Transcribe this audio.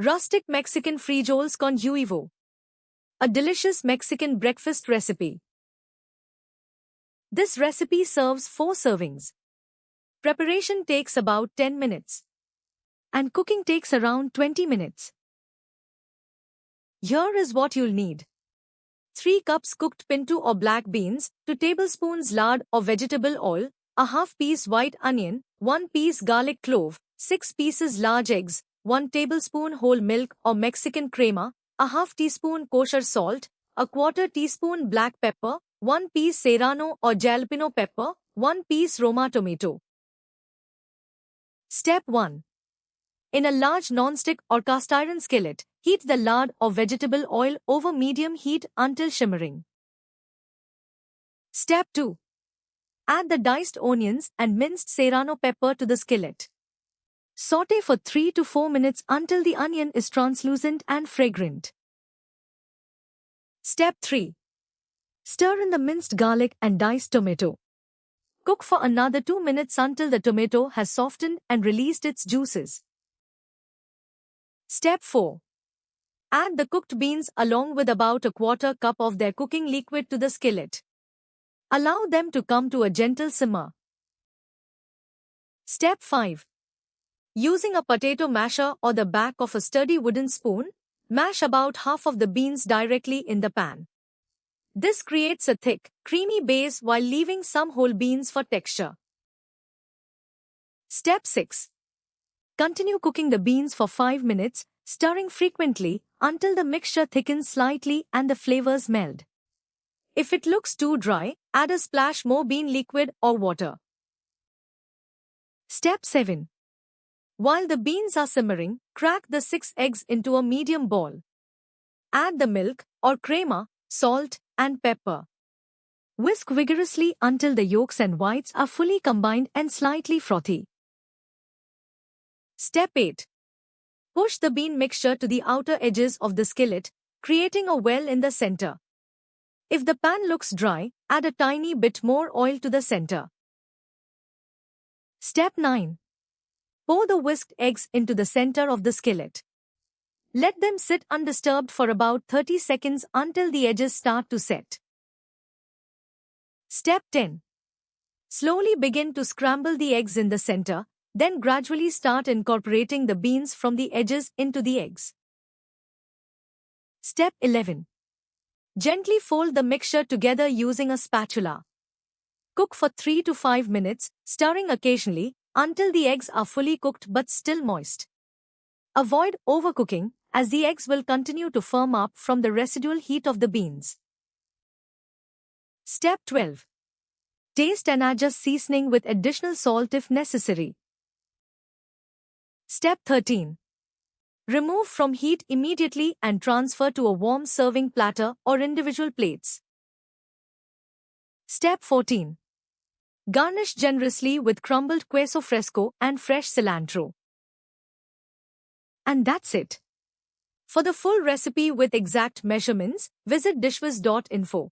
Rustic Mexican frijoles con huevo. A delicious Mexican breakfast recipe. This recipe serves 4 servings. Preparation takes about 10 minutes. And cooking takes around 20 minutes. Here is what you'll need. 3 cups cooked pinto or black beans, 2 tablespoons lard or vegetable oil, a half piece white onion, 1 piece garlic clove, 6 pieces large eggs, 1 tablespoon whole milk or Mexican crema, a half teaspoon kosher salt, a quarter teaspoon black pepper, 1 piece serrano or jalapeno pepper, 1 piece Roma tomato. Step 1. In a large non-stick or cast iron skillet, heat the lard or vegetable oil over medium heat until shimmering. Step 2. Add the diced onions and minced serrano pepper to the skillet. Sauté for 3 to 4 minutes until the onion is translucent and fragrant. Step 3. Stir in the minced garlic and diced tomato. Cook for another 2 minutes until the tomato has softened and released its juices. Step 4. Add the cooked beans along with about a quarter cup of their cooking liquid to the skillet. Allow them to come to a gentle simmer. Step 5. Using a potato masher or the back of a sturdy wooden spoon, mash about half of the beans directly in the pan. This creates a thick, creamy base while leaving some whole beans for texture. Step 6. Continue cooking the beans for 5 minutes, stirring frequently until the mixture thickens slightly and the flavors meld. If it looks too dry, add a splash more bean liquid or water. Step 7. While the beans are simmering, crack the 6 eggs into a medium ball. Add the milk or crema, salt, and pepper. Whisk vigorously until the yolks and whites are fully combined and slightly frothy. Step 8. Push the bean mixture to the outer edges of the skillet, creating a well in the center. If the pan looks dry, add a tiny bit more oil to the center. Step 9. Pour the whisked eggs into the center of the skillet. Let them sit undisturbed for about 30 seconds until the edges start to set. Step 10. Slowly begin to scramble the eggs in the center, then gradually start incorporating the beans from the edges into the eggs. Step 11. Gently fold the mixture together using a spatula. Cook for 3 to 5 minutes, stirring occasionally, until the eggs are fully cooked but still moist. Avoid overcooking, as the eggs will continue to firm up from the residual heat of the beans. Step 12. Taste and adjust seasoning with additional salt if necessary. Step 13. Remove from heat immediately and transfer to a warm serving platter or individual plates. Step 14. Garnish generously with crumbled queso fresco and fresh cilantro. And that's it. For the full recipe with exact measurements, visit dishwiz.info.